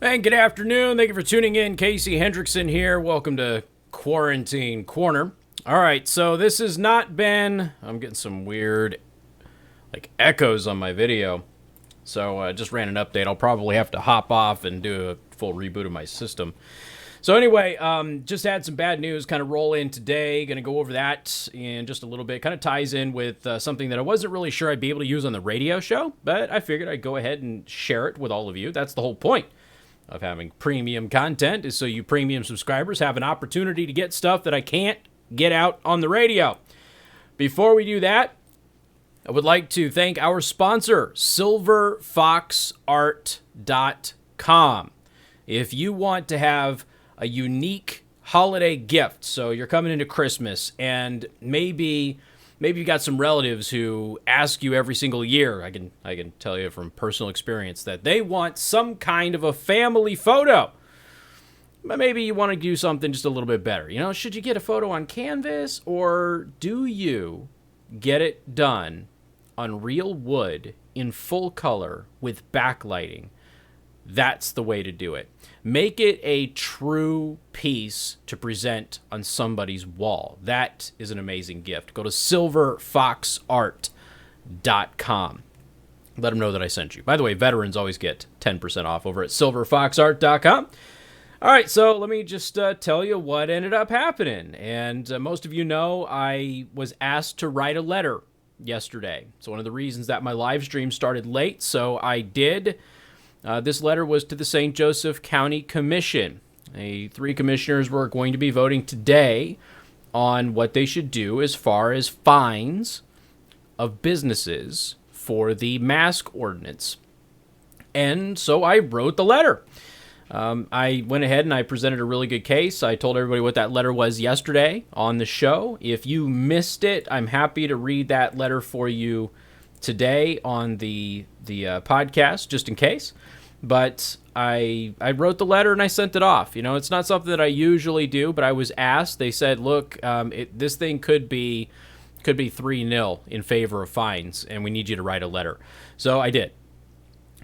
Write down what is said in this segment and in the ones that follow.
And good afternoon. Thank you for tuning in. Casey Hendrickson here. Welcome to Quarantine Corner. All right, so this has not been... I'm getting some weird, echoes on my video. So I just ran an update. I'll probably have to hop off and do a full reboot of my system. So anyway, just had some bad news kind of roll in today. Going to go over that in just a little bit. Kind of ties in with something that I wasn't really sure I'd be able to use on the radio show, but I figured I'd go ahead and share it with all of you. That's the whole point of having premium content, is so you premium subscribers have an opportunity to get stuff that I can't get out on the radio. Before we do that, I would like to thank our sponsor, silverfoxart.com. If you want to have a unique holiday gift, so you're coming into Christmas and maybe you've got some relatives who ask you every single year, I can tell you from personal experience, that they want some kind of a family photo. But maybe you want to do something just a little bit better. You know, should you get a photo on canvas, or do you get it done on real wood in full color with backlighting? That's the way to do it. Make it a true piece to present on somebody's wall. That is an amazing gift. Go to silverfoxart.com. Let them know that I sent you. By the way, veterans always get 10% off over at silverfoxart.com. All right, so let me just tell you what ended up happening. And most of you know I was asked to write a letter yesterday. So one of the reasons that my live stream started late, so I did. This letter was to the St. Joseph County Commission. 3 commissioners were going to be voting today on what they should do as far as fines of businesses for the mask ordinance. And so I wrote the letter. I went ahead and I presented a really good case. I told everybody what that letter was yesterday on the show. If you missed it, I'm happy to read that letter for you today on the podcast, just in case. But I wrote the letter and I sent it off. You know, it's not something that I usually do, but I was asked. They said, look, this thing could be 3-0 in favor of fines, and we need you to write a letter. So I did.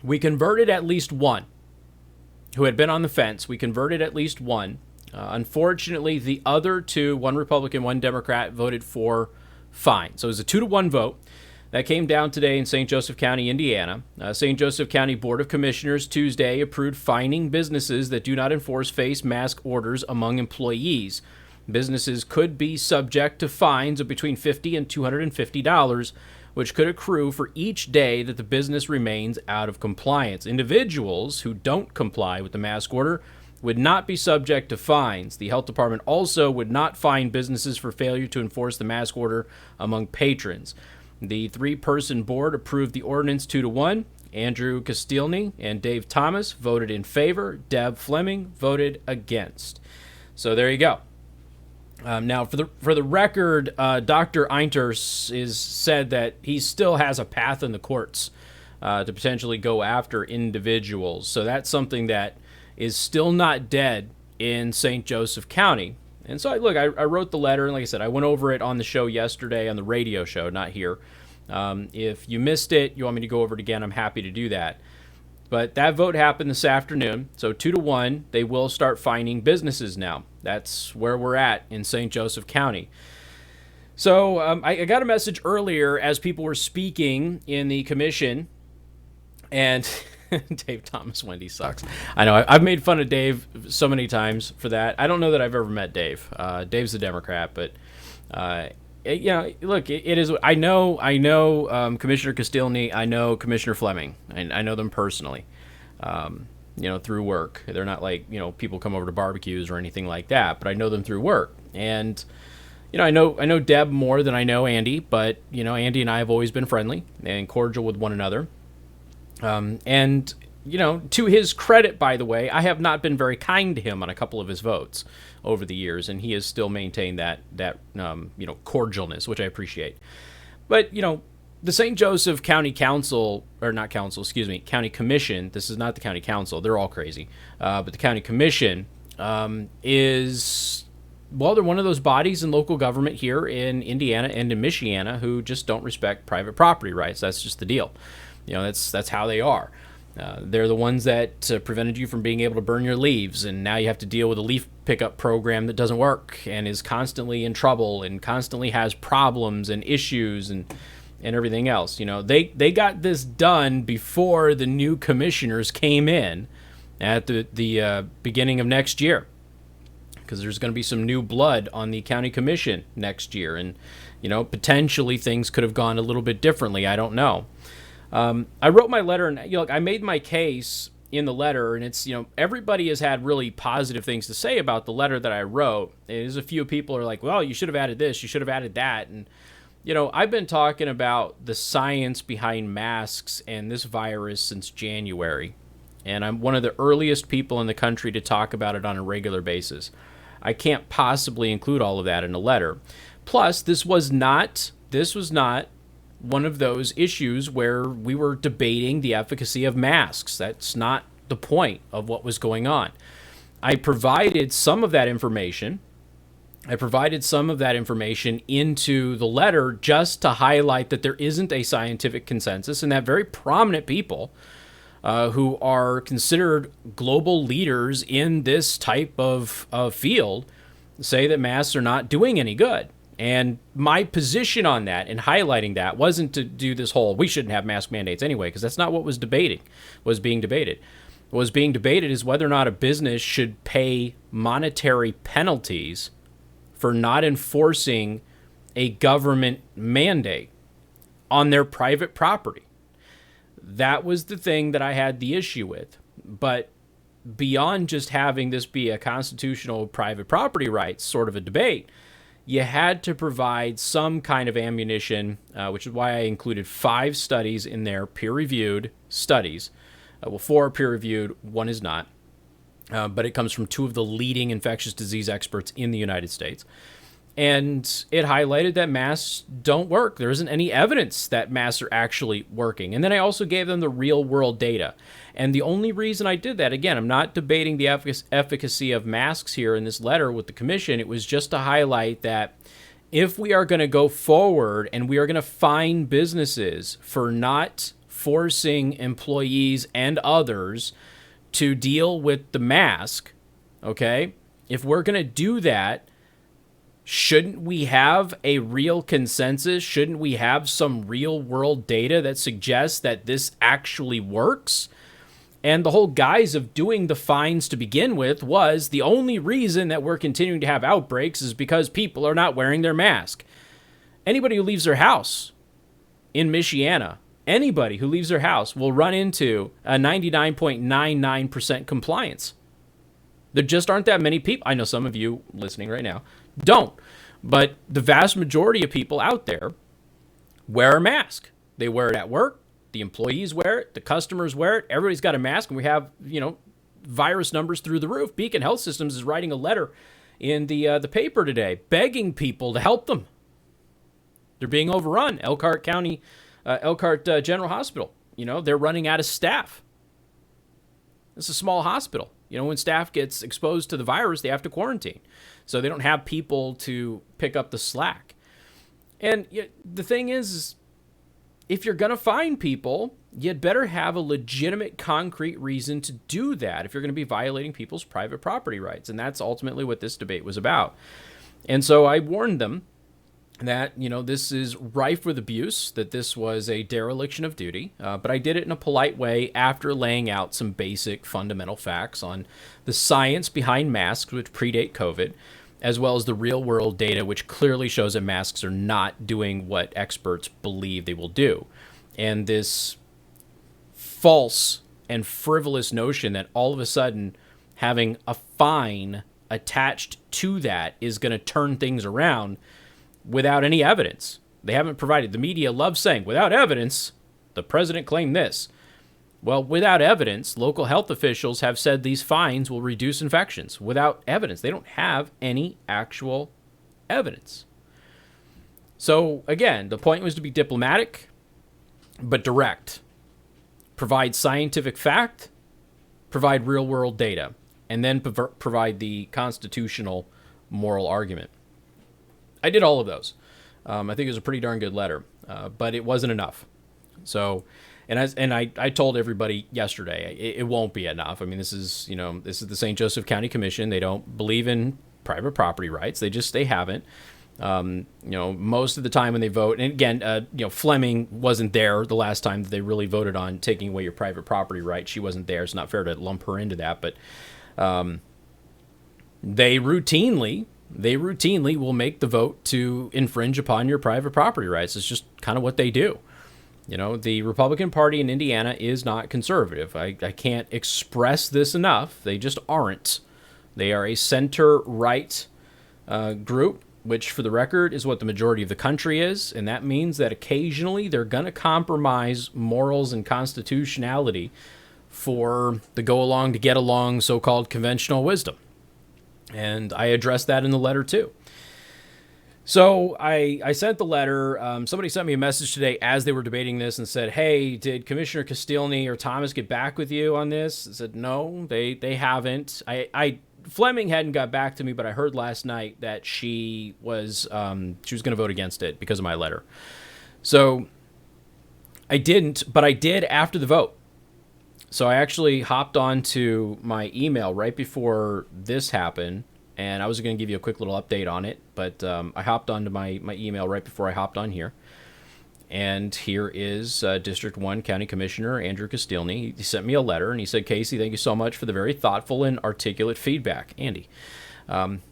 We converted at least one who had been on the fence. We converted at least one. Unfortunately, the other 2, one Republican, one Democrat, voted for fine. So it was a 2-1 vote. That came down today in St. Joseph County, Indiana. St. Joseph County Board of Commissioners Tuesday approved fining businesses that do not enforce face mask orders among employees. Businesses could be subject to fines of between $50 and $250, which could accrue for each day that the business remains out of compliance. Individuals who don't comply with the mask order would not be subject to fines. The health department also would not fine businesses for failure to enforce the mask order among patrons. The 3-person board approved the ordinance 2-1. Andrew Castilny and Dave Thomas voted in favor. Deb Fleming voted against. So there you go. Now, for the record, Dr. Einters is said that he still has a path in the courts to potentially go after individuals. So that's something that is still not dead in St. Joseph County. And so, I wrote the letter, and like I said, I went over it on the show yesterday, on the radio show, not here. If you missed it, you want me to go over it again, I'm happy to do that. But that vote happened this afternoon, so 2-1, they will start fining businesses now. That's where we're at in St. Joseph County. So I got a message earlier as people were speaking in the commission, and Dave Thomas, Wendy sucks. I know, I've made fun of Dave so many times for that. I don't know that I've ever met Dave. Dave's a Democrat, but look, it is. I know Commissioner Castilny. I know Commissioner Fleming. I know them personally, through work. They're not like, people come over to barbecues or anything like that, but I know them through work. And, I know Deb more than I know Andy, but, Andy and I have always been friendly and cordial with one another. And, to his credit, by the way, I have not been very kind to him on a couple of his votes over the years, and he has still maintained that cordialness, which I appreciate. But, the St. Joseph County Council, or not council, excuse me, County Commission, this is not the County Council, they're all crazy, but the County Commission is, they're one of those bodies in local government here in Indiana and in Michiana who just don't respect private property rights. That's just the deal. That's how they are. They're the ones that prevented you from being able to burn your leaves, and now you have to deal with a leaf pickup program that doesn't work and is constantly in trouble and constantly has problems and issues and everything else. They got this done before the new commissioners came in at the beginning of next year, because there's going to be some new blood on the county commission next year, and potentially things could have gone a little bit differently. I don't know. I wrote my letter, and I made my case in the letter, and it's everybody has had really positive things to say about the letter that I wrote. There's a few people are like, well, you should have added this, you should have added that, and I've been talking about the science behind masks and this virus since January, and I'm one of the earliest people in the country to talk about it on a regular basis. I can't possibly include all of that in a letter. Plus, this was not one of those issues where we were debating the efficacy of masks. That's not the point of what was going on. I provided some of that information. Into the letter just to highlight that there isn't a scientific consensus, and that very prominent people who are considered global leaders in this type of field say that masks are not doing any good. And my position on that and highlighting that wasn't to do this whole, we shouldn't have mask mandates anyway, because that's not what was being debated. What was being debated is whether or not a business should pay monetary penalties for not enforcing a government mandate on their private property. That was the thing that I had the issue with. But beyond just having this be a constitutional private property rights sort of a debate, you had to provide some kind of ammunition, which is why I included 5 studies in there, peer-reviewed studies. 4 are peer-reviewed, 1 is not. But it comes from 2 of the leading infectious disease experts in the United States. And it highlighted that masks don't work. There isn't any evidence that masks are actually working. And then I also gave them the real-world data. And the only reason I did that, again, I'm not debating the efficacy of masks here in this letter with the commission. It was just to highlight that if we are going to go forward and we are going to fine businesses for not forcing employees and others to deal with the mask, okay, if we're going to do that, shouldn't we have a real consensus? Shouldn't we have some real world data that suggests that this actually works? And the whole guise of doing the fines to begin with was the only reason that we're continuing to have outbreaks is because people are not wearing their mask. Anybody who leaves their house in Michiana, anybody who leaves their house will run into a 99.99% compliance. There just aren't that many people. I know some of you listening right now don't, but the vast majority of people out there wear a mask. They wear it at work. The employees wear it. The customers wear it. Everybody's got a mask, and we have, virus numbers through the roof. Beacon Health Systems is writing a letter in the paper today, begging people to help them. They're being overrun. Elkhart General Hospital. They're running out of staff. It's a small hospital. When staff gets exposed to the virus, they have to quarantine. So they don't have people to pick up the slack. And the thing is, if you're going to fine people, you'd better have a legitimate, concrete reason to do that if you're going to be violating people's private property rights. And that's ultimately what this debate was about. And so I warned them that, this is rife with abuse, that this was a dereliction of duty. But I did it in a polite way after laying out some basic fundamental facts on the science behind masks, which predate COVID, as well as the real world data, which clearly shows that masks are not doing what experts believe they will do. And this false and frivolous notion that all of a sudden having a fine attached to that is going to turn things around without any evidence. They haven't provided. The media loves saying, without evidence, the president claimed this. Well, without evidence, local health officials have said these fines will reduce infections. Without evidence, they don't have any actual evidence. So, again, the point was to be diplomatic, but direct. Provide scientific fact, provide real-world data, and then provide the constitutional moral argument. I did all of those. I think it was a pretty darn good letter, but it wasn't enough. So And I told everybody yesterday it won't be enough. I mean, this is the St. Joseph County Commission. They don't believe in private property rights. They haven't. Most of the time when they vote, and again, Fleming wasn't there the last time that they really voted on taking away your private property right. She wasn't there. It's not fair to lump her into that, but they routinely will make the vote to infringe upon your private property rights. It's just kind of what they do. The Republican Party in Indiana is not conservative. I can't express this enough. They just aren't. They are a center-right group, which, for the record, is what the majority of the country is. And that means that occasionally they're going to compromise morals and constitutionality for the go-along to get along so-called conventional wisdom. And I addressed that in the letter, too. So I sent the letter. Somebody sent me a message today as they were debating this and said, hey, did Commissioner Castilny or Thomas get back with you on this? I said, no, they haven't. Fleming hadn't got back to me, but I heard last night that she was going to vote against it because of my letter. So I didn't, but I did after the vote. So I actually hopped onto my email right before this happened, and I was going to give you a quick little update on it, but I hopped onto my email right before I hopped on here. And here is District 1 County Commissioner Andrew Castilny. He sent me a letter, and he said, Casey, thank you so much for the very thoughtful and articulate feedback, Andy.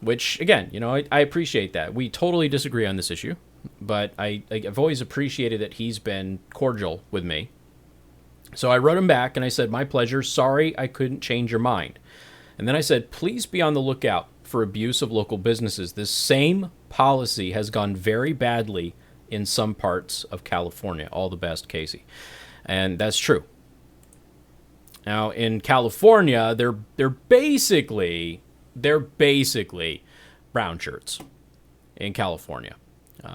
Which, again, I appreciate that. We totally disagree on this issue, but I've always appreciated that he's been cordial with me. So I wrote him back, and I said, my pleasure. Sorry I couldn't change your mind. And then I said, please be on the lookout for abuse of local businesses. This same policy has gone very badly in some parts of California. All the best, Casey. And that's true. Now, in California, they're basically brown shirts in California.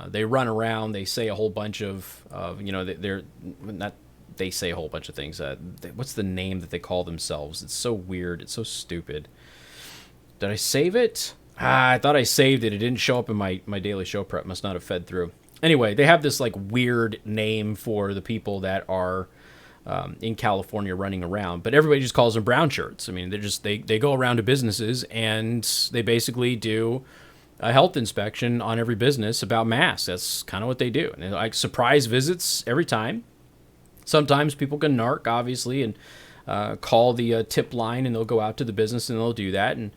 They run around. They say a whole bunch of they're not. They say a whole bunch of things. What's the name that they call themselves? It's so weird. It's so stupid. Did I save it? I thought I saved it. It didn't show up in my daily show prep. Must not have fed through. Anyway, they have this weird name for the people that are in California running around, but everybody just calls them brown shirts. I mean, they go around to businesses and they basically do a health inspection on every business about masks. That's kind of what they do. And surprise visits every time. Sometimes people can narc, obviously, and call the tip line, and they'll go out to the business and they'll do that. And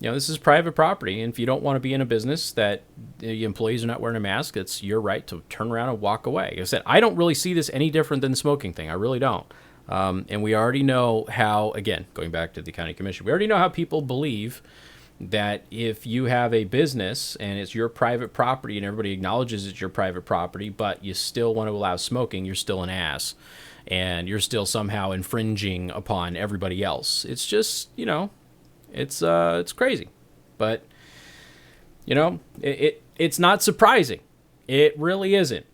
this is private property, and if you don't want to be in a business that the employees are not wearing a mask, it's your right to turn around and walk away. Like I said, I don't really see this any different than the smoking thing. I really don't. And we already know how, again, going back to the county commission, we already know how people believe that if you have a business and it's your private property and everybody acknowledges it's your private property, but you still want to allow smoking, you're still an ass. And you're still somehow infringing upon everybody else. It's just, it's crazy. But, it's not surprising. It really isn't.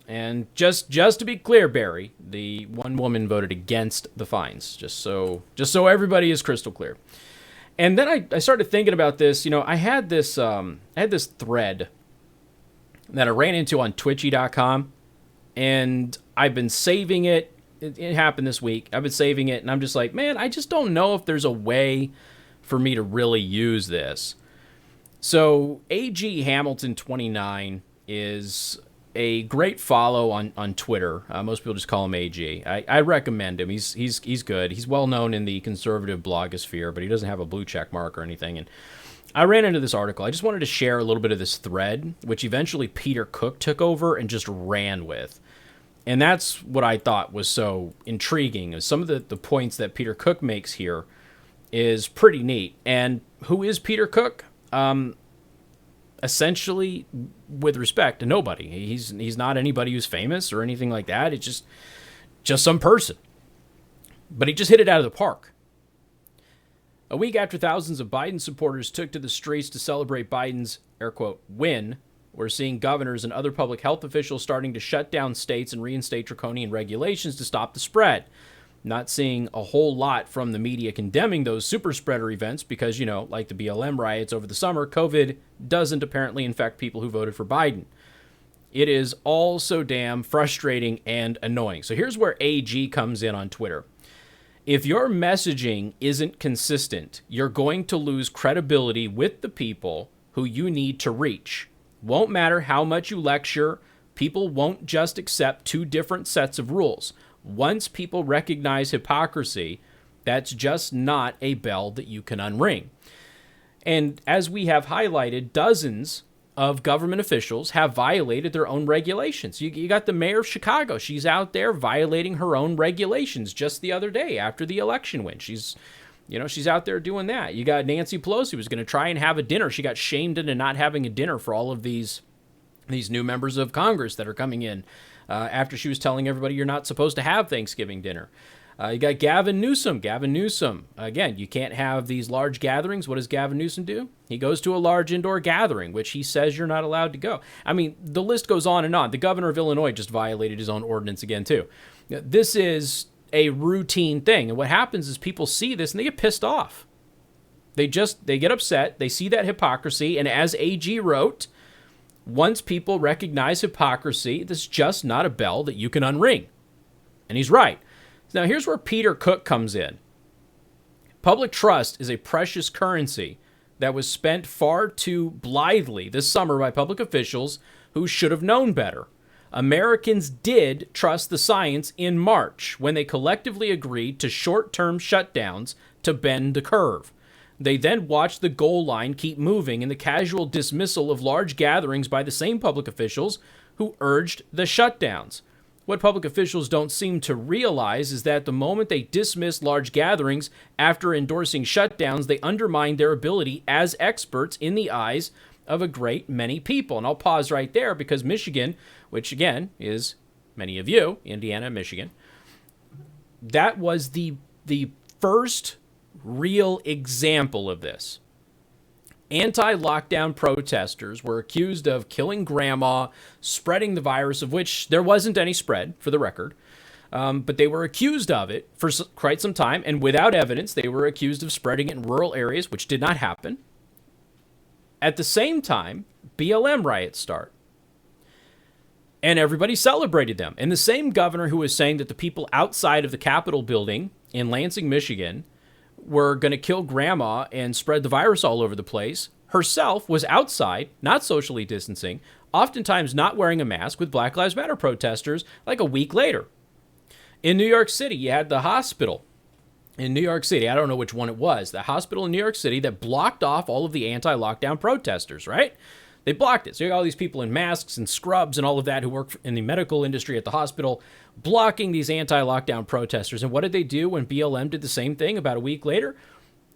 And just to be clear, Barry, the one woman voted against the fines, just so everybody is crystal clear. And then I started thinking about this. I had this thread that I ran into on Twitchy.com, and I've been saving it. It happened this week. I've been saving it, and I'm just like, man, I just don't know if there's a way for me to really use this. So AG Hamilton 29 is a great follow on Twitter. Most people just call him AG. I recommend him. He's good. He's well known in the conservative blogosphere, but he doesn't have a blue check mark or anything. And I ran into this article. I just wanted to share a little bit of this thread, which eventually Peter Cook took over and just ran with. And that's what I thought was so intriguing. Some of the points that Peter Cook makes here is pretty neat. And who is Peter Cook? Essentially, with respect to nobody. He's not anybody who's famous or anything like that. It's just some person. But he just hit it out of the park. A week after thousands of Biden supporters took to the streets to celebrate Biden's, air quote, win, we're seeing governors and other public health officials starting to shut down states and reinstate draconian regulations to stop the spread. Not seeing a whole lot from the media condemning those super spreader events because, like the BLM riots over the summer, COVID doesn't apparently infect people who voted for Biden. It is all so damn frustrating and annoying. So here's where AG comes in on Twitter. If your messaging isn't consistent, you're going to lose credibility with the people who you need to reach. Won't matter how much you lecture, people won't just accept two different sets of rules. Once people recognize hypocrisy, that's just not a bell that you can unring. And as we have highlighted, dozens of government officials have violated their own regulations. You got the mayor of Chicago. She's out there violating her own regulations just the other day after the election win. She's out there doing that. You got Nancy Pelosi, who was going to try and have a dinner. She got shamed into not having a dinner for all of these new members of Congress that are coming in after she was telling everybody you're not supposed to have Thanksgiving dinner. You got Gavin Newsom. Again, you can't have these large gatherings. What does Gavin Newsom do? He goes to a large indoor gathering, which he says you're not allowed to go. I mean, the list goes on and on. The governor of Illinois just violated his own ordinance again, too. This is a routine thing. And what happens is people see this and they get pissed off. They get upset. They see that hypocrisy. And as AG wrote, once people recognize hypocrisy, this is just not a bell that you can unring. And he's right. Now, here's where Peter Cook comes in. Public trust is a precious currency that was spent far too blithely this summer by public officials who should have known better. Americans did trust the science in March when they collectively agreed to short-term shutdowns to bend the curve. They then watched the goal line keep moving in the casual dismissal of large gatherings by the same public officials who urged the shutdowns. What public officials don't seem to realize is that the moment they dismiss large gatherings after endorsing shutdowns, they undermine their ability as experts in the eyes of a great many people. And I'll pause right there because Michigan, which again is many of you, Indiana, Michigan, that was the first real example of this. Anti-lockdown protesters were accused of killing grandma, spreading the virus, of which there wasn't any spread, for the record. But they were accused of it for quite some time, and without evidence, they were accused of spreading it in rural areas, which did not happen. At the same time, BLM riots start. And everybody celebrated them. And the same governor who was saying that the people outside of the Capitol building in Lansing, Michigan, were going to kill grandma and spread the virus all over the place, herself was outside, not socially distancing, oftentimes not wearing a mask with Black Lives Matter protesters like a week later. In New York City, you had the hospital in New York City. I don't know which one it was. The hospital in New York City that blocked off all of the anti-lockdown protesters, right? They blocked it. So you got all these people in masks and scrubs and all of that who work in the medical industry at the hospital blocking these anti-lockdown protesters. And what did they do when BLM did the same thing about a week later?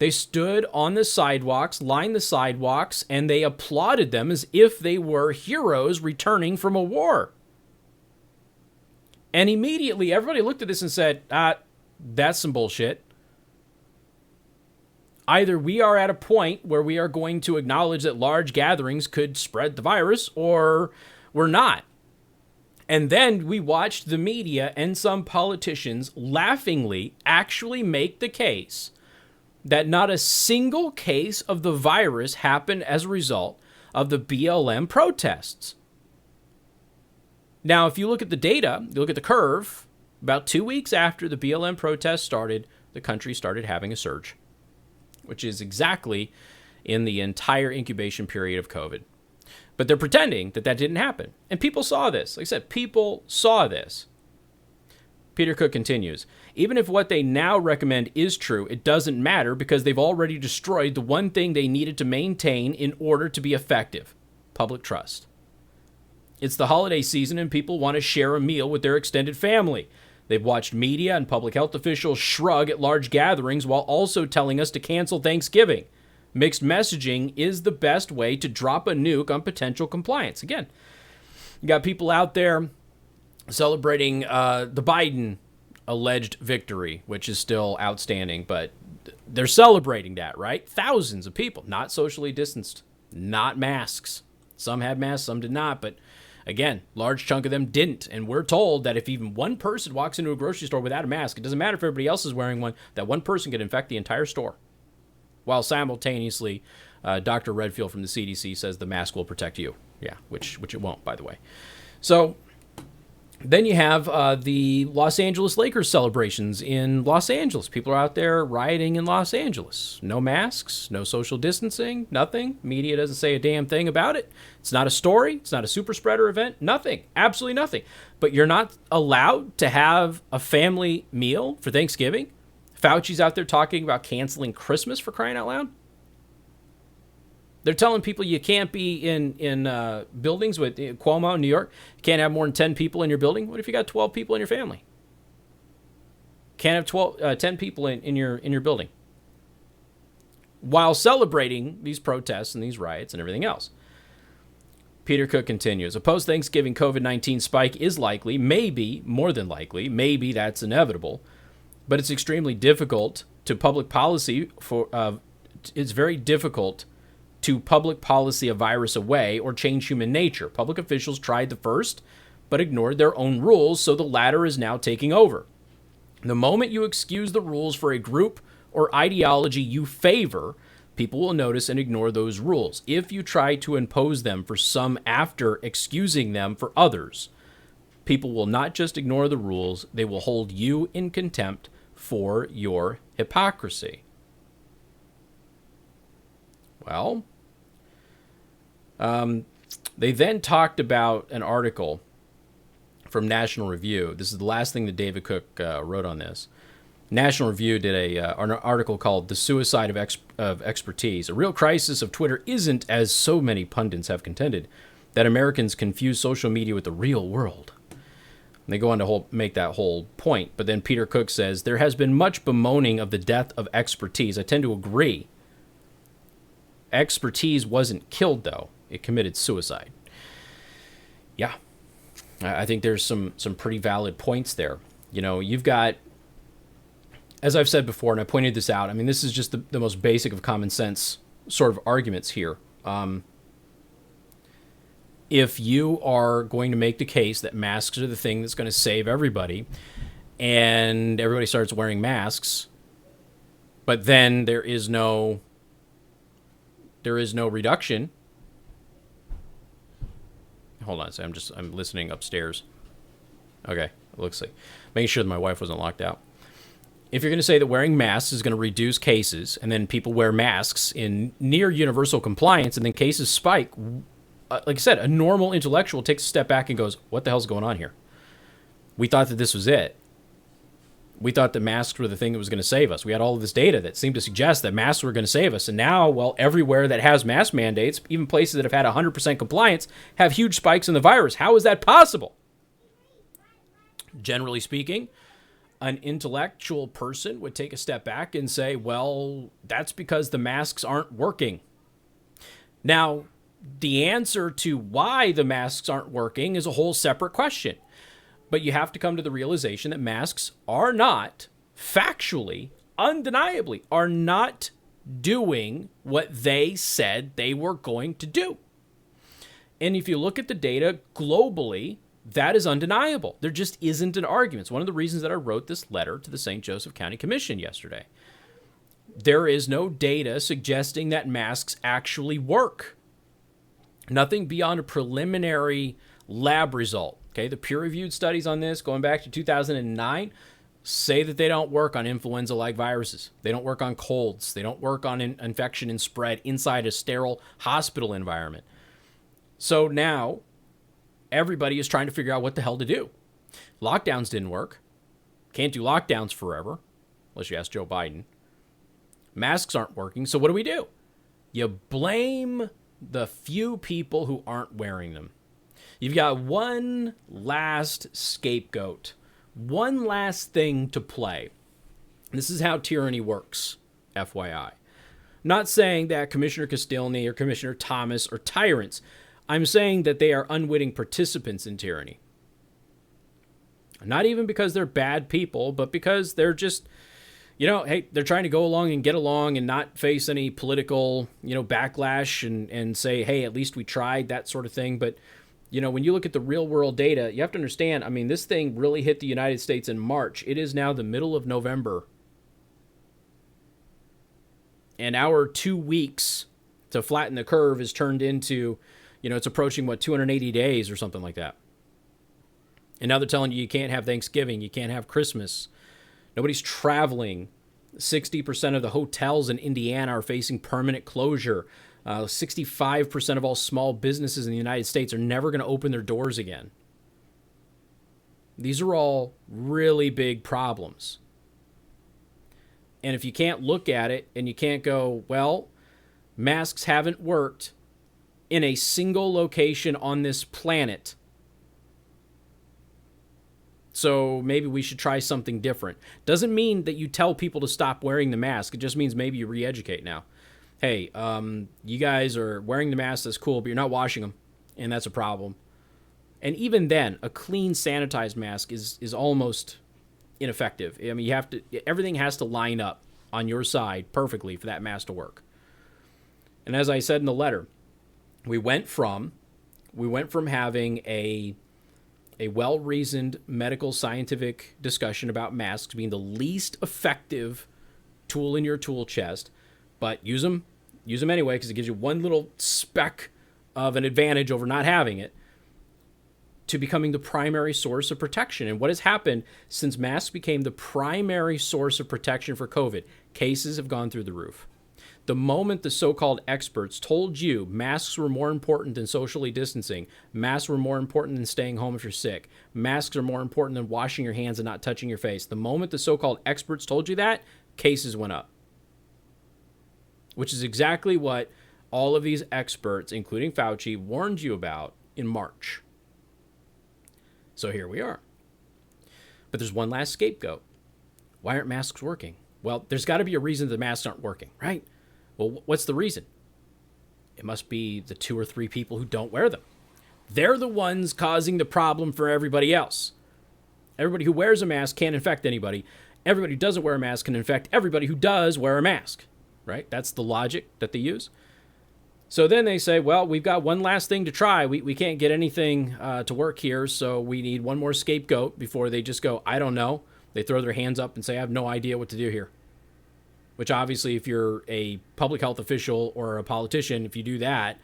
They stood on the sidewalks, lined the sidewalks, and they applauded them as if they were heroes returning from a war. And immediately everybody looked at this and said, that's some bullshit. Either we are at a point where we are going to acknowledge that large gatherings could spread the virus, or we're not. And then we watched the media and some politicians laughingly actually make the case that not a single case of the virus happened as a result of the BLM protests. Now, if you look at the data, you look at the curve, about 2 weeks after the BLM protests started, the country started having a surge, which is exactly in the entire incubation period of COVID. But they're pretending that didn't happen. And people saw this. Like I said, people saw this. Peter Cook continues, even if what they now recommend is true, it doesn't matter because they've already destroyed the one thing they needed to maintain in order to be effective: public trust. It's the holiday season and people want to share a meal with their extended family. They've watched media and public health officials shrug at large gatherings while also telling us to cancel Thanksgiving. Mixed messaging is the best way to drop a nuke on potential compliance. Again, you got people out there celebrating the Biden alleged victory, which is still outstanding, but they're celebrating that, right? Thousands of people, not socially distanced, not masks. Some had masks, some did not, but again, large chunk of them didn't. And we're told that if even one person walks into a grocery store without a mask, it doesn't matter if everybody else is wearing one, that one person could infect the entire store. While simultaneously, Dr. Redfield from the CDC says the mask will protect you. Yeah, which it won't, by the way. So then you have the Los Angeles Lakers celebrations in Los Angeles. People are out there rioting in Los Angeles. No masks, no social distancing, nothing. Media doesn't say a damn thing about it. It's not a story. It's not a super spreader event. Nothing. Absolutely nothing. But you're not allowed to have a family meal for Thanksgiving. Fauci's out there talking about canceling Christmas, for crying out loud. They're telling people you can't be in buildings with Cuomo in New York. You can't have more than 10 people in your building. What if you got 12 people in your family? Can't have 10 people in your building. While celebrating these protests and these riots and everything else. Peter Cook continues, a post-Thanksgiving COVID-19 spike is likely, maybe, more than likely, maybe that's inevitable, but it's extremely difficult to public policy it's very difficult to public policy a virus away or change human nature. Public officials tried the first, but ignored their own rules, so the latter is now taking over. The moment you excuse the rules for a group or ideology you favor, people will notice and ignore those rules. If you try to impose them for some after excusing them for others, people will not just ignore the rules, they will hold you in contempt for your hypocrisy. Well, they then talked about an article from National Review. This is the last thing that David Cook wrote on this. National Review did an article called The Suicide of Expertise. A real crisis of Twitter isn't, as so many pundits have contended, that Americans confuse social media with the real world. And they go on to make that whole point. But then Peter Cook says, there has been much bemoaning of the death of expertise. I tend to agree. Expertise wasn't killed, though. It committed suicide. Yeah. I think there's some pretty valid points there. You know, you've got, as I've said before, and I pointed this out, I mean, this is just the most basic of common sense sort of arguments here. If you are going to make the case that masks are the thing that's going to save everybody, and everybody starts wearing masks, but then there is no reduction. Hold on a second. I'm listening upstairs. Okay, it looks like making sure that my wife wasn't locked out. If you're going to say that wearing masks is going to reduce cases, and then people wear masks in near universal compliance, and then cases spike, like I said, a normal intellectual takes a step back and goes, "What the hell's going on here? We thought that this was it. We thought that masks were the thing that was going to save us. We had all of this data that seemed to suggest that masks were going to save us. And now, well, everywhere that has mask mandates, even places that have had 100% compliance, have huge spikes in the virus. How is that possible?" Generally speaking, an intellectual person would take a step back and say, well, that's because the masks aren't working. Now, the answer to why the masks aren't working is a whole separate question. But you have to come to the realization that masks are not, factually, undeniably, are not doing what they said they were going to do. And if you look at the data globally, that is undeniable. There just isn't an argument. It's one of the reasons that I wrote this letter to the St. Joseph County Commission yesterday. There is no data suggesting that masks actually work. Nothing beyond a preliminary lab result. Okay, the peer-reviewed studies on this, going back to 2009, say that they don't work on influenza-like viruses. They don't work on colds. They don't work on infection and spread inside a sterile hospital environment. So now, everybody is trying to figure out what the hell to do. Lockdowns didn't work. Can't do lockdowns forever, unless you ask Joe Biden. Masks aren't working, so what do? You blame the few people who aren't wearing them. You've got one last scapegoat, one last thing to play. This is how tyranny works, FYI. Not saying that Commissioner Castilny or Commissioner Thomas are tyrants. I'm saying that they are unwitting participants in tyranny. Not even because they're bad people, but because they're just, hey, they're trying to go along and get along and not face any political, backlash and say, hey, at least we tried, that sort of thing. But when you look at the real world data, you have to understand, I mean, this thing really hit the United States in March. It is now the middle of November. And our 2 weeks to flatten the curve is turned into, it's approaching, 280 days or something like that. And now they're telling you can't have Thanksgiving, you can't have Christmas. Nobody's traveling. 60% of the hotels in Indiana are facing permanent closure. 65% of all small businesses in the United States are never going to open their doors again. These are all really big problems. And if you can't look at it and you can't go, well, masks haven't worked in a single location on this planet, so maybe we should try something different. Doesn't mean that you tell people to stop wearing the mask. It just means maybe you re-educate now. Hey, you guys are wearing the mask, that's cool, but you're not washing them, and that's a problem. And even then, a clean, sanitized mask is almost ineffective. I mean, everything has to line up on your side perfectly for that mask to work. And as I said in the letter, we went from having a well-reasoned medical scientific discussion about masks being the least effective tool in your tool chest, but use them anyway because it gives you one little speck of an advantage over not having it, to becoming the primary source of protection. And what has happened since masks became the primary source of protection for COVID? Cases have gone through the roof. The moment the so-called experts told you masks were more important than socially distancing, masks were more important than staying home if you're sick, masks are more important than washing your hands and not touching your face, the moment the so-called experts told you that, cases went up. Which is exactly what all of these experts, including Fauci, warned you about in March. So here we are. But there's one last scapegoat. Why aren't masks working? Well, there's got to be a reason the masks aren't working, right? Well, what's the reason? It must be the 2 or 3 people who don't wear them. They're the ones causing the problem for everybody else. Everybody who wears a mask can't infect anybody. Everybody who doesn't wear a mask can infect everybody who does wear a mask, right? That's the logic that they use. So then they say, well, we've got one last thing to try. We can't get anything to work here, so we need one more scapegoat before they just go, I don't know. They throw their hands up and say, I have no idea what to do here. Which obviously, if you're a public health official or a politician, if you do that,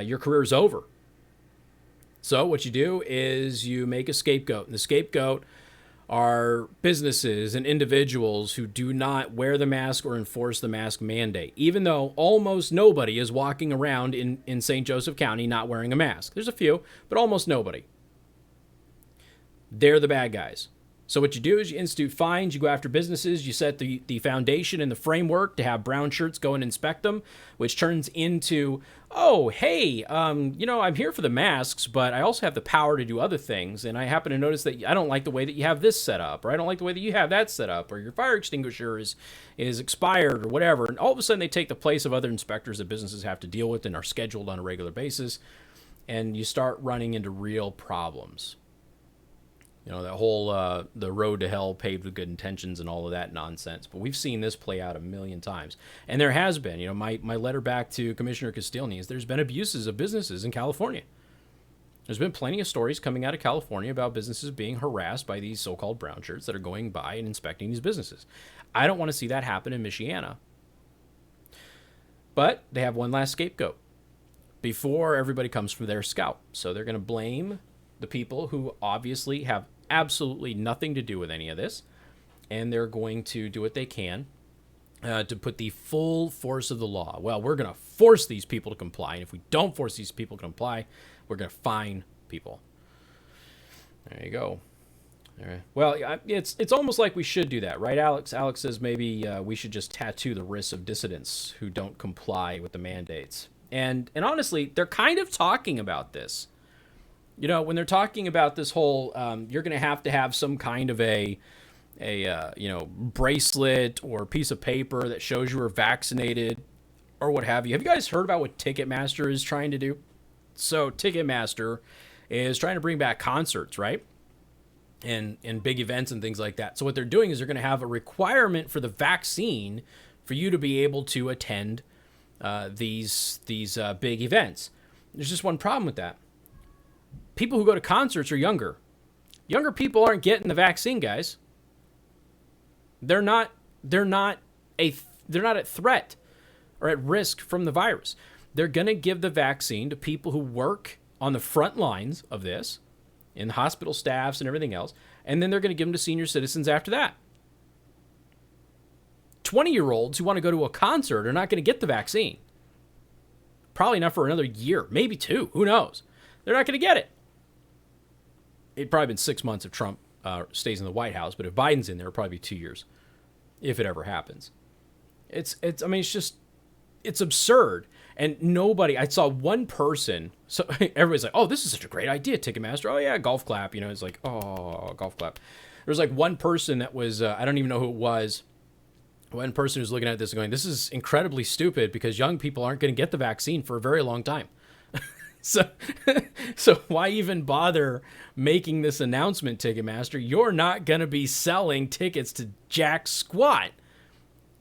your career's over. So what you do is you make a scapegoat. And the scapegoat are businesses and individuals who do not wear the mask or enforce the mask mandate, even though almost nobody is walking around in St. Joseph County not wearing a mask. There's a few, but almost nobody. They're the bad guys. So what you do is you institute fines, you go after businesses, you set the foundation and the framework to have brown shirts go and inspect them, which turns into, oh, hey, I'm here for the masks, but I also have the power to do other things, and I happen to notice that I don't like the way that you have this set up, or I don't like the way that you have that set up, or your fire extinguisher is expired, or whatever, and all of a sudden they take the place of other inspectors that businesses have to deal with and are scheduled on a regular basis, and you start running into real problems. That whole the road to hell paved with good intentions and all of that nonsense. But we've seen this play out a million times. And there has been, my letter back to Commissioner Castilny is there's been abuses of businesses in California. There's been plenty of stories coming out of California about businesses being harassed by these so-called brown shirts that are going by and inspecting these businesses. I don't want to see that happen in Michiana. But they have one last scapegoat before everybody comes for their scalp. So they're going to blame the people who obviously have absolutely nothing to do with any of this, and they're going to do what they can to put the full force of the law. Well, we're going to force these people to comply, and if we don't force these people to comply, we're going to fine people. There you go. All right. Well, it's almost like we should do that, right, Alex? Alex says maybe we should just tattoo the wrists of dissidents who don't comply with the mandates. And honestly, they're kind of talking about this. When they're talking about this whole, you're going to have some kind of a bracelet or piece of paper that shows you were vaccinated or what have you. Have you guys heard about what Ticketmaster is trying to do? So Ticketmaster is trying to bring back concerts, right? And big events and things like that. So what they're doing is they're going to have a requirement for the vaccine for you to be able to attend these big events. There's just one problem with that. People who go to concerts are younger. Younger people aren't getting the vaccine, guys. They're not at threat or at risk from the virus. They're going to give the vaccine to people who work on the front lines of this, in the hospital staffs and everything else, and then they're going to give them to senior citizens after that. 20-year-olds who want to go to a concert are not going to get the vaccine. Probably not for another year, maybe 2. Who knows? They're not going to get it. It'd probably been 6 months if Trump stays in the White House, but if Biden's in there, it'll probably be 2 years, if it ever happens. It's absurd. And nobody, I saw one person, so everybody's like, oh, this is such a great idea, Ticketmaster. Oh yeah, golf clap. It's like, oh, golf clap. There was like one person that was, I don't even know who it was. One person who's looking at this and going, this is incredibly stupid because young people aren't going to get the vaccine for a very long time. So why even bother making this announcement, Ticketmaster? You're not going to be selling tickets to jack squat.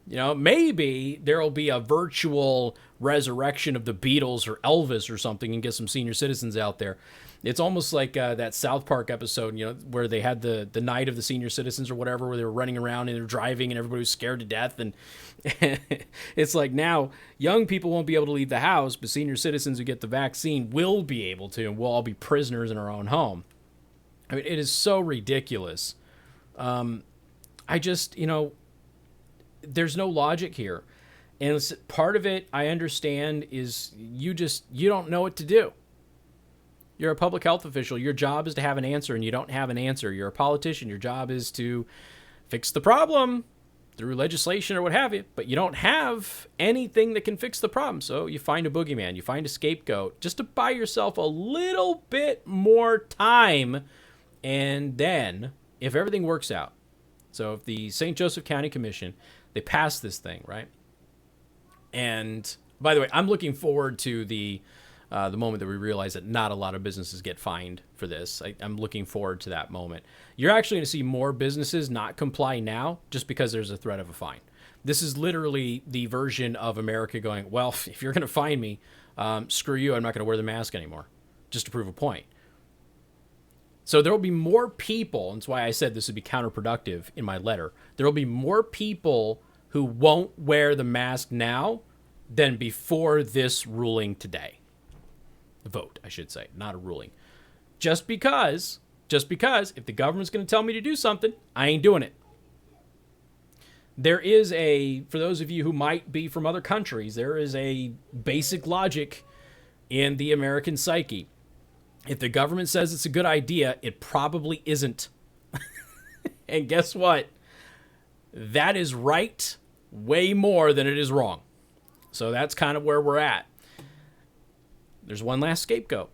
Maybe there'll be a virtual resurrection of the Beatles or Elvis or something and get some senior citizens out there. It's almost like that South Park episode, where they had the night of the senior citizens or whatever, where they were running around and they're driving and everybody was scared to death. And it's like now young people won't be able to leave the house, but senior citizens who get the vaccine will be able to, and we'll all be prisoners in our own home. I mean, it is so ridiculous. There's no logic here. And part of it, I understand, is you don't know what to do. You're a public health official. Your job is to have an answer, and you don't have an answer. You're a politician. Your job is to fix the problem through legislation or what have you, but you don't have anything that can fix the problem. So you find a boogeyman. You find a scapegoat just to buy yourself a little bit more time. And then, if everything works out, so if the St. Joseph County Commission, they pass this thing, right? And by the way, I'm looking forward to the moment that we realize that not a lot of businesses get fined for this. I'm looking forward to that moment. You're actually going to see more businesses not comply now just because there's a threat of a fine. This is literally the version of America going, well, if you're going to fine me, screw you, I'm not going to wear the mask anymore, just to prove a point. So there will be more people, and that's why I said this would be counterproductive in my letter. There will be more people who won't wear the mask now than before this ruling today. Vote, I should say, not a ruling. Just because if the government's going to tell me to do something, I ain't doing it. There is for those of you who might be from other countries, there is a basic logic in the American psyche. If the government says it's a good idea, it probably isn't. And guess what? That is right way more than it is wrong. So that's kind of where we're at. There's one last scapegoat.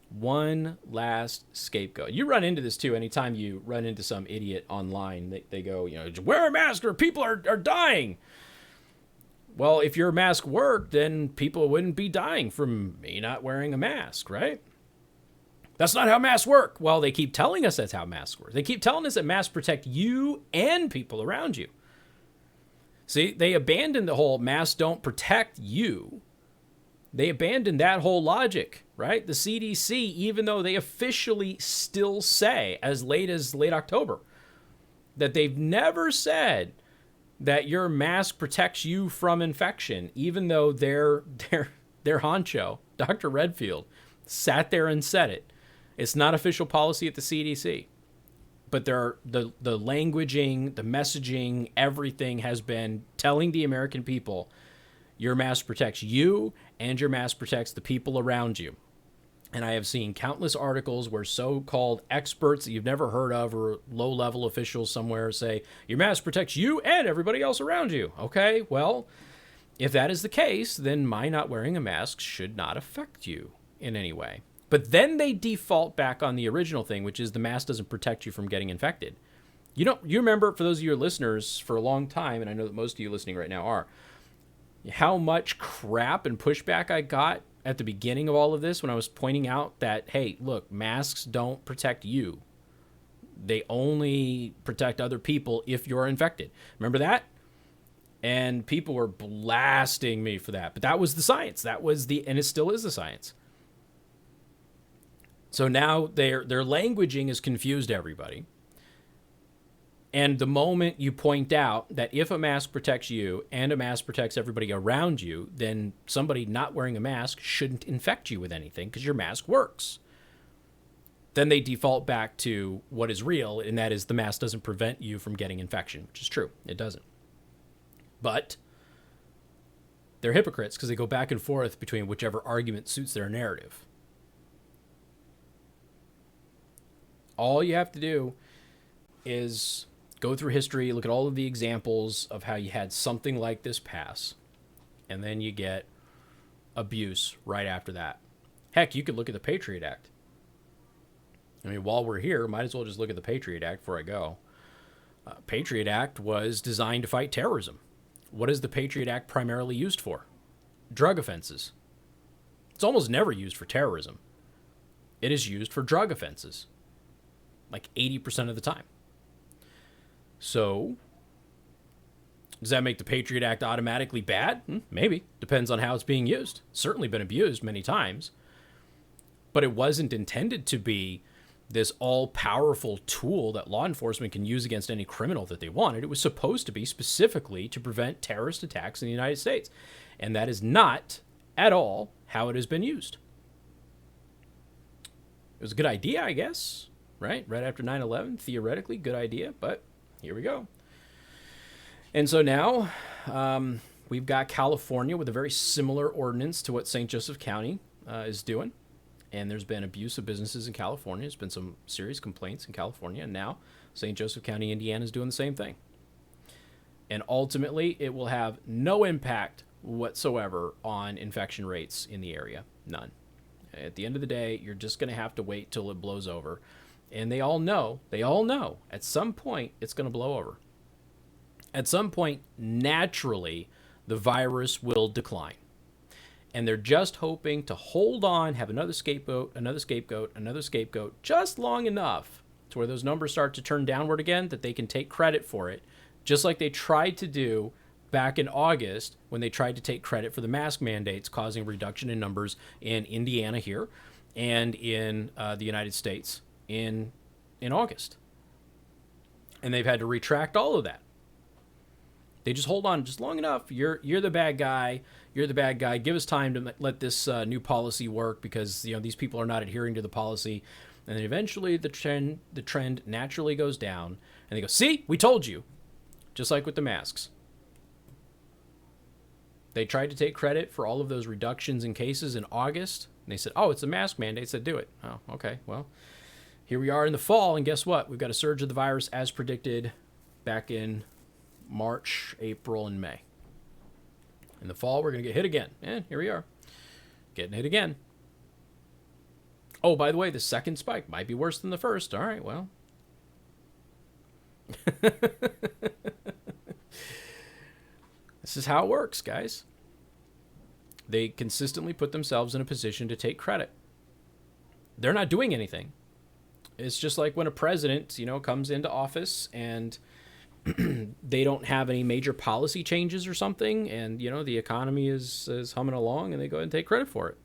One last scapegoat. You run into this too anytime you run into some idiot online. They go, wear a mask or people are dying. Well, if your mask worked, then people wouldn't be dying from me not wearing a mask, right? That's not how masks work. Well, they keep telling us that's how masks work. They keep telling us that masks protect you and people around you. See, they abandoned the whole masks don't protect you. They abandoned that whole logic, right? The CDC, even though they officially still say, as late October, that they've never said that your mask protects you from infection, even though their honcho, Dr. Redfield, sat there and said it. It's not official policy at the CDC. But the languaging, the messaging, everything has been telling the American people, your mask protects you and your mask protects the people around you. And I have seen countless articles where so-called experts that you've never heard of or low-level officials somewhere say, your mask protects you and everybody else around you. Okay, well, if that is the case, then my not wearing a mask should not affect you in any way. But then they default back on the original thing, which is the mask doesn't protect you from getting infected. You remember, for those of your listeners for a long time, and I know that most of you listening right now are, how much crap and pushback I got at the beginning of all of this when I was pointing out that, hey, look, masks don't protect you. They only protect other people if you're infected. Remember that? And people were blasting me for that. But that was the science. And it still is the science. So now their languaging has confused everybody. And the moment you point out that if a mask protects you and a mask protects everybody around you, then somebody not wearing a mask shouldn't infect you with anything because your mask works. then they default back to what is real, and that is the mask doesn't prevent you from getting infection, which is true. It doesn't. But they're hypocrites because they go back and forth between whichever argument suits their narrative. All you have to do is go through history, look at all of the examples of how you had something like this pass, and then you get abuse right after that. Heck, you could look at the Patriot Act. I mean, while we're here, might as well just look at the Patriot Act before I go. Patriot Act was designed to fight terrorism. What is the Patriot Act primarily used for? Drug offenses. It's almost never used for terrorism. It is used for drug offenses. Like 80% of the time. So, does that make the Patriot Act automatically bad? Maybe. Depends on how it's being used. Certainly been abused many times. But it wasn't intended to be this all-powerful tool that law enforcement can use against any criminal that they wanted. It was supposed to be specifically to prevent terrorist attacks in the United States. And that is not at all how it has been used. It was a good idea, I guess, right? Right after 9/11, theoretically, good idea, but here we go. And so now we've got California with a very similar ordinance to what St. Joseph County is doing. And there's been abuse of businesses in California. There's been some serious complaints in California. And now St. Joseph County, Indiana is doing the same thing. And ultimately, it will have no impact whatsoever on infection rates in the area. None. At the end of the day, you're just going to have to wait till it blows over. And they all know, at some point, it's going to blow over. At some point, naturally, the virus will decline. And they're just hoping to hold on, have another scapegoat, just long enough to where those numbers start to turn downward again, that they can take credit for it, just like they tried to do back in August when they tried to take credit for the mask mandates causing a reduction in numbers in Indiana here and in the United States in August. And they've had to retract all of that. They just hold on just long enough. You're the bad guy. You're the bad guy. Give us time to let this new policy work because these people are not adhering to the policy. And then eventually the trend naturally goes down. And they go, see, we told you. Just like with the masks. They tried to take credit for all of those reductions in cases in August. And they said, oh, it's the mask mandates that do it. Oh, okay. Well, here we are in the fall. And guess what? We've got a surge of the virus as predicted back in March, April, and May. In the fall, we're going to get hit again. And here we are. Getting hit again. Oh, by the way, the second spike might be worse than the first. All right, well. This is how it works, guys. They consistently put themselves in a position to take credit. They're not doing anything. It's just like when a president, comes into office and they don't have any major policy changes or something, and the economy is humming along, and they go ahead and take credit for it.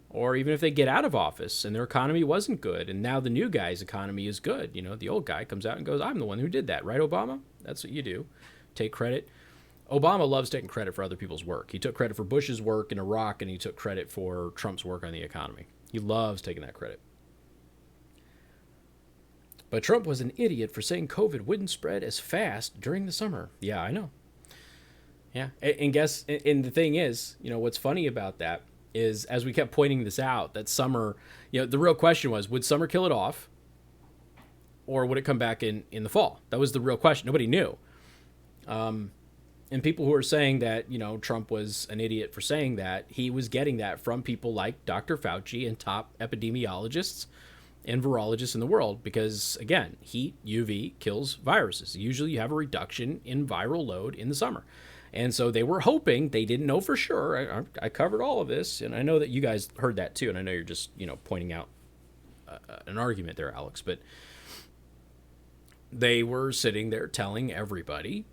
Or even if they get out of office and their economy wasn't good, and now the new guy's economy is good, the old guy comes out and goes, I'm the one who did that, right, Obama? That's what you do. Take credit. Obama loves taking credit for other people's work. He took credit for Bush's work in Iraq, and he took credit for Trump's work on the economy. He loves taking that credit. But Trump was an idiot for saying COVID wouldn't spread as fast during the summer. Yeah, I know. Yeah, and the thing is, what's funny about that is, as we kept pointing this out, that summer, the real question was, would summer kill it off? Or would it come back in the fall? That was the real question. Nobody knew. And people who are saying that, Trump was an idiot for saying that, he was getting that from people like Dr. Fauci and top epidemiologists and virologists in the world, because again, heat, UV kills viruses. Usually you have a reduction in viral load in the summer. And so they were hoping, they didn't know for sure. I covered all of this, and I know that you guys heard that too, and I know you're just, pointing out an argument there, Alex, but they were sitting there telling everybody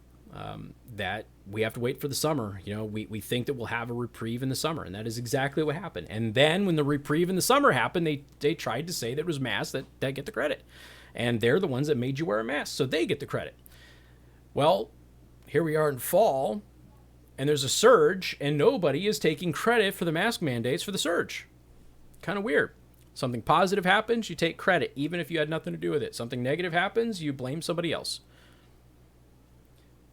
that we have to wait for the summer. We think that we'll have a reprieve in the summer, and that is exactly what happened. And then when the reprieve in the summer happened, they tried to say that it was masks that get the credit. And they're the ones that made you wear a mask, so they get the credit. Well, here we are in fall, and there's a surge, and nobody is taking credit for the mask mandates for the surge. Kind of weird. Something positive happens, you take credit, even if you had nothing to do with it. Something negative happens, you blame somebody else.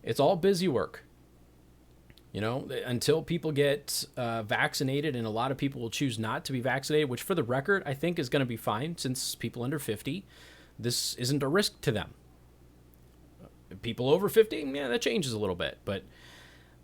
It's all busy work. You know, until people get vaccinated, and a lot of people will choose not to be vaccinated, which for the record, I think is going to be fine since people under 50, this isn't a risk to them. People over 50, yeah, that changes a little bit, but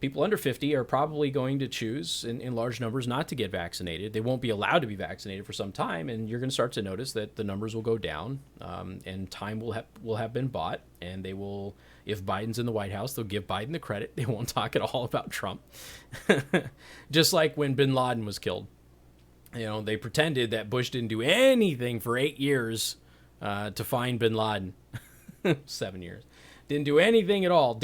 people under 50 are probably going to choose in large numbers not to get vaccinated. They won't be allowed to be vaccinated for some time, and you're going to start to notice that the numbers will go down, and time will have been bought, and they will, if Biden's in the White House, they'll give Biden the credit. They won't talk at all about Trump. Just like when bin Laden was killed. You know, they pretended that Bush didn't do anything for 8 years to find bin Laden. 7 years. Didn't do anything at all.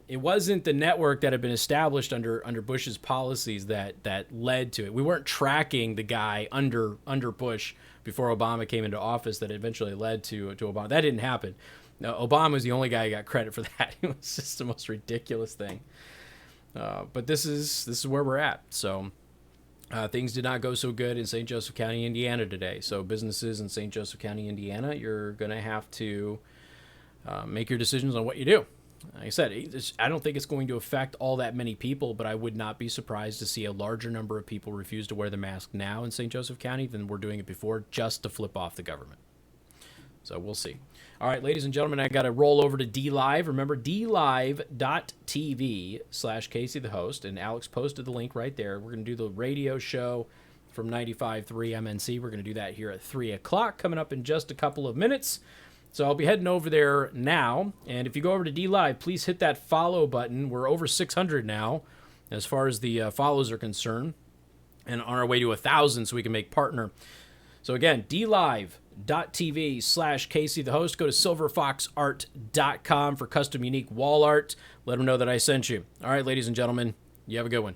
It wasn't the network that had been established under Bush's policies that led to it. We weren't tracking the guy under Bush before Obama came into office that eventually led to Obama. That didn't happen. No, Obama was the only guy who got credit for that. It was just the most ridiculous thing. But this is where we're at. So things did not go so good in St. Joseph County, Indiana today. So businesses in St. Joseph County, Indiana, you're going to have to make your decisions on what you do. Like I said, I don't think it's going to affect all that many people, but I would not be surprised to see a larger number of people refuse to wear the mask now in St. Joseph County than were doing it before, just to flip off the government. So we'll see. All right, ladies and gentlemen, I got to roll over to DLive. Remember, DLive.tv/Casey the host, and Alex posted the link right there. We're going to do the radio show from 95.3 MNC. We're going to do that here at 3 o'clock, coming up in just a couple of minutes. So I'll be heading over there now, and if you go over to DLive, please hit that follow button. We're over 600 now as far as the follows are concerned, and on our way to 1,000 so we can make partner. So again, DLive.tv/Casey the host. Go to silverfoxart.com for custom unique wall art. Let them know that I sent you. All right, ladies and gentlemen, you have a good one.